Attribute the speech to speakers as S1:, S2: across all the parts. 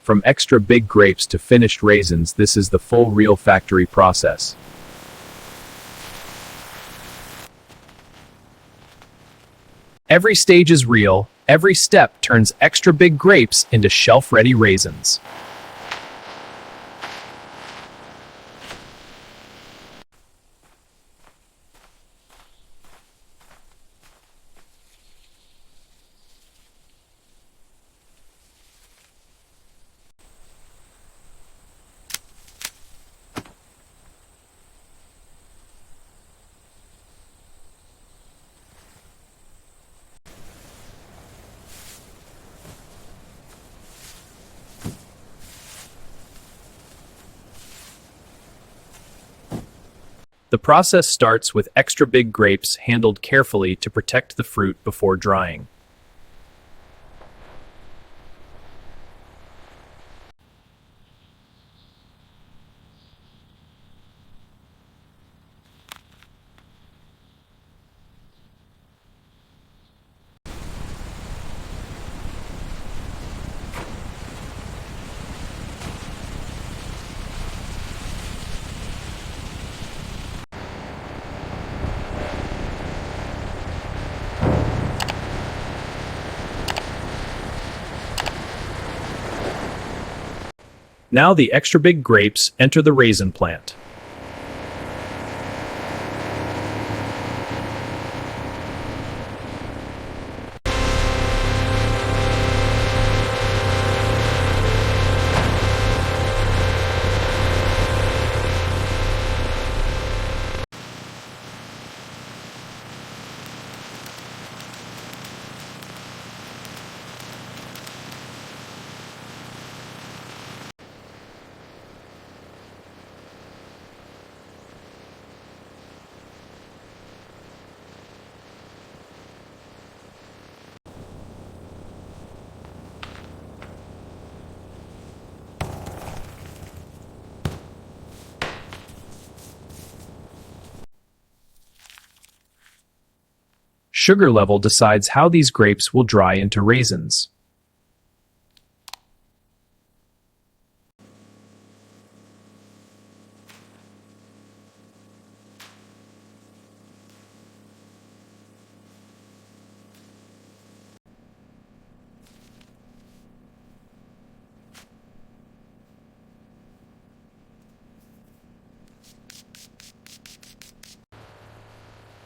S1: From extra big grapes to finished raisins, this is the full real factory process. Every stage is real, every step turns extra big grapes into shelf-ready raisins. The process starts with extra big grapes handled carefully to protect the fruit before drying. Now the extra big grapes enter the raisin plant. Sugar level decides how these grapes will dry into raisins.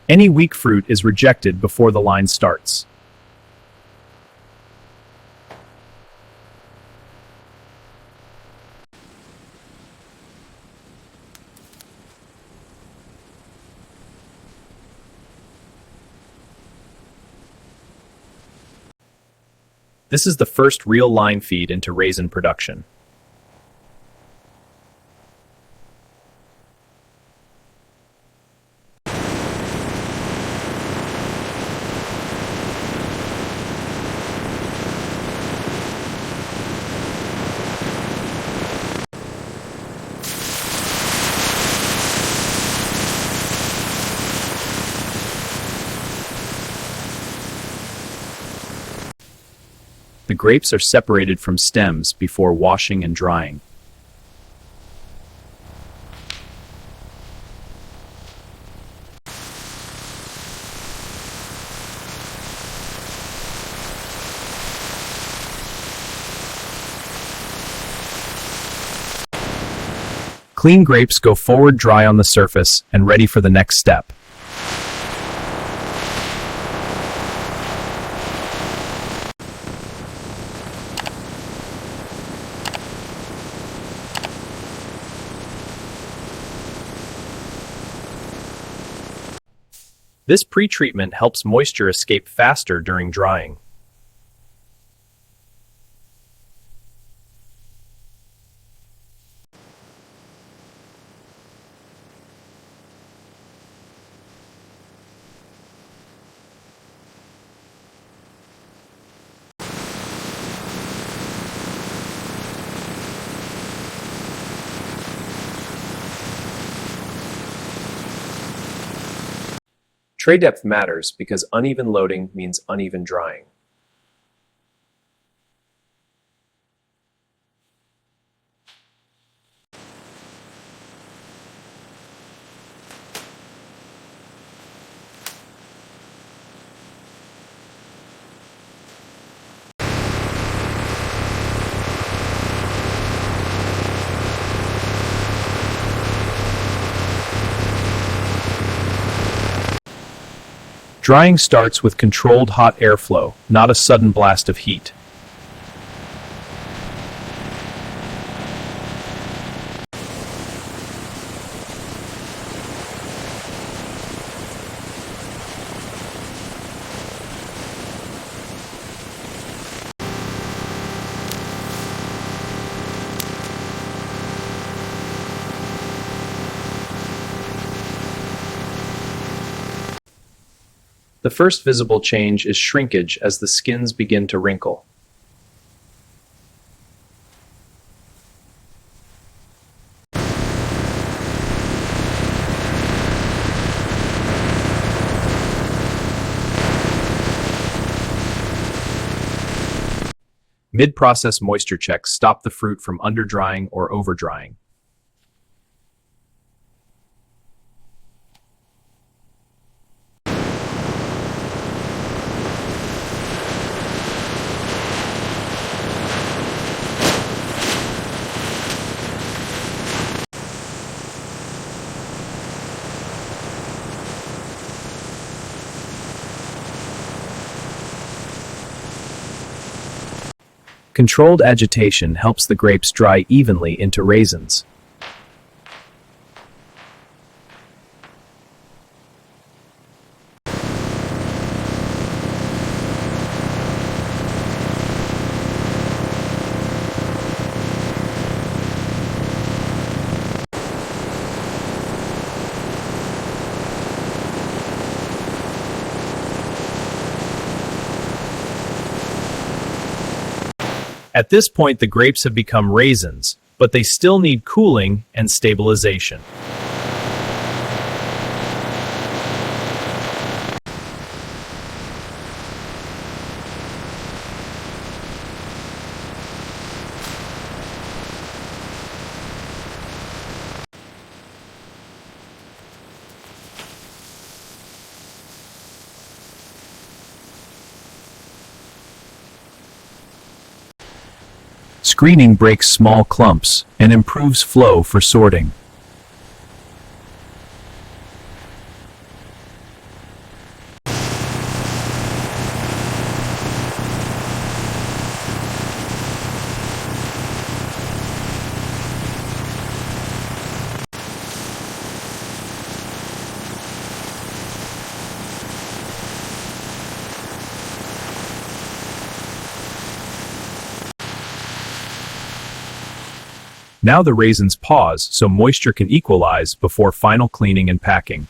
S1: Any weak fruit is rejected before the line starts. This is the first real line feed into raisin production. The grapes are separated from stems before washing and drying. Clean grapes go forward dry on the surface and ready for the next step. This pre-treatment helps moisture escape faster during drying. Tray depth matters because uneven loading means uneven drying. Drying starts with controlled hot airflow, not a sudden blast of heat. The first visible change is shrinkage as the skins begin to wrinkle. Mid-process moisture checks stop the fruit from under-drying or over-drying. Controlled agitation helps the grapes dry evenly into raisins. At this point, the grapes have become raisins, but they still need cooling and stabilization. Screening breaks small clumps and improves flow for sorting. Now the raisins pause so moisture can equalize before final cleaning and packing.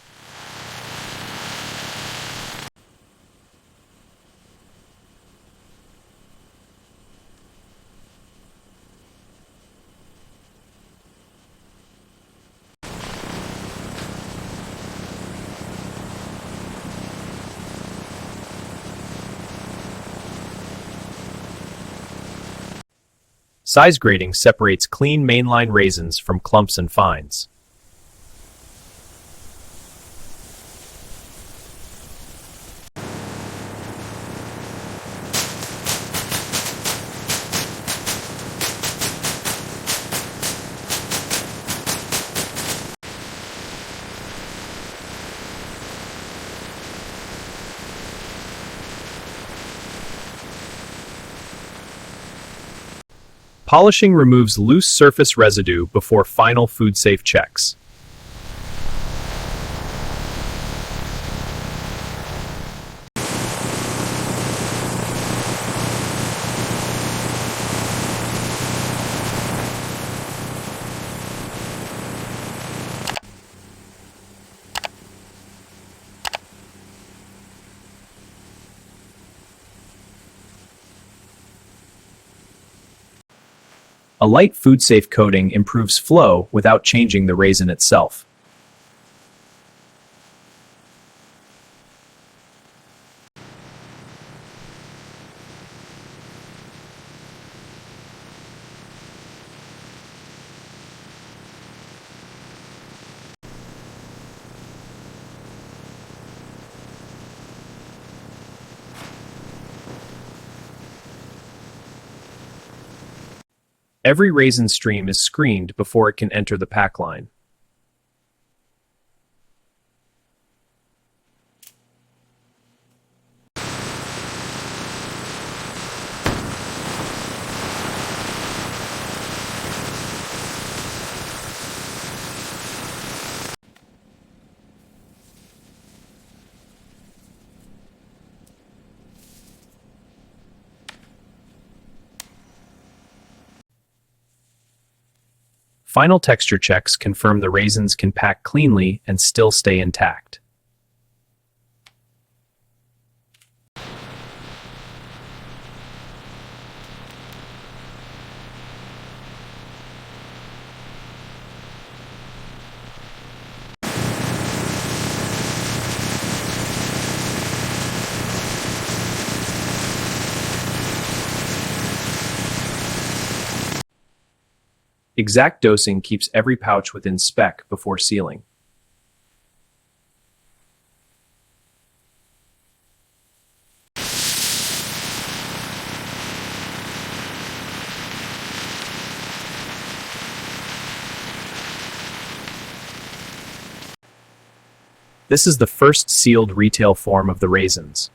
S1: Size grading separates clean mainline raisins from clumps and fines. Polishing removes loose surface residue before final food-safe checks. A light food-safe coating improves flow without changing the raisin itself. Every raisin stream is screened before it can enter the pack line. Final texture checks confirm the raisins can pack cleanly and still stay intact. Exact dosing keeps every pouch within spec before sealing. This is the first sealed retail form of the raisins.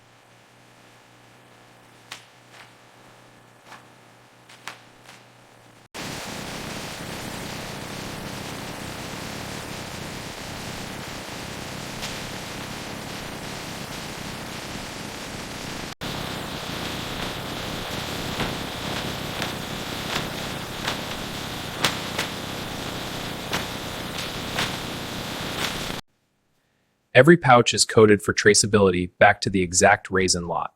S1: Every pouch is coded for traceability back to the exact raisin lot.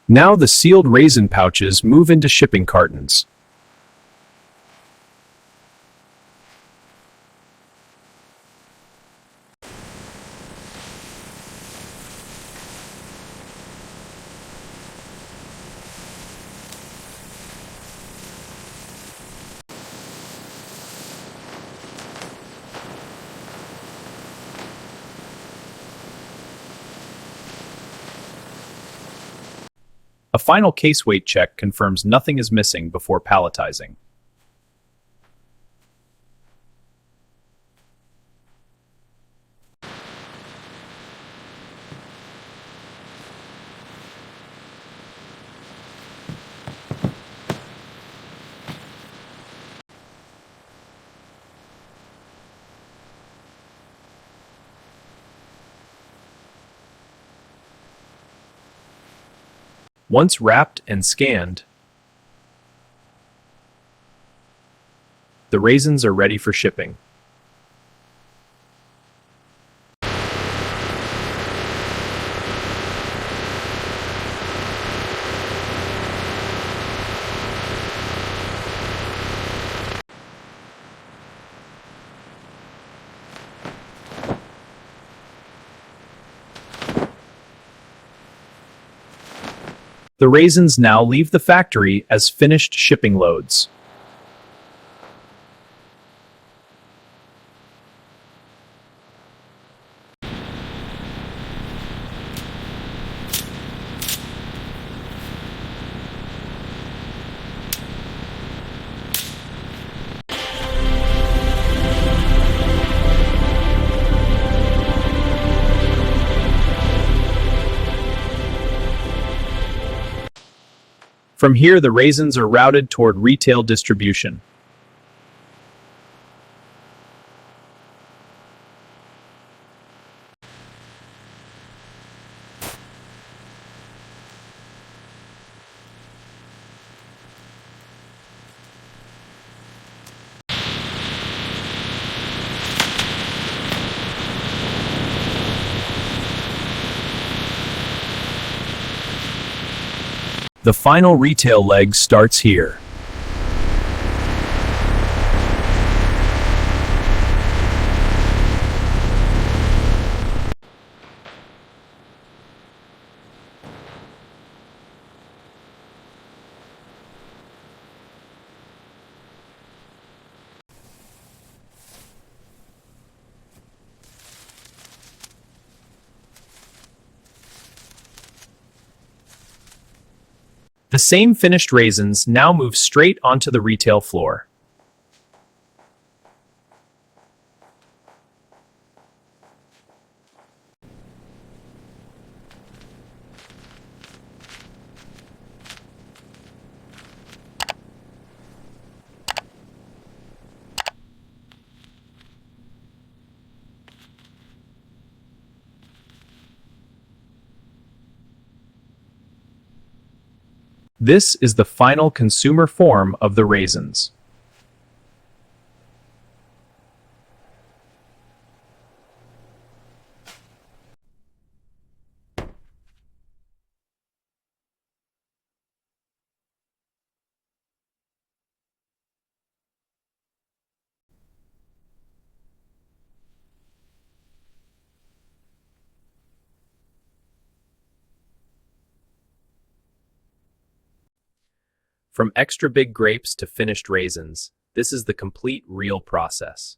S1: Now the sealed raisin pouches move into shipping cartons. A final case weight check confirms nothing is missing before palletizing. Once wrapped and scanned, the raisins are ready for shipping. The raisins now leave the factory as finished shipping loads. From here, the raisins are routed toward retail distribution. The final retail leg starts here. The same finished raisins now move straight onto the retail floor. This is the final consumer form of the raisins. From extra big grapes to finished raisins, this is the complete real process.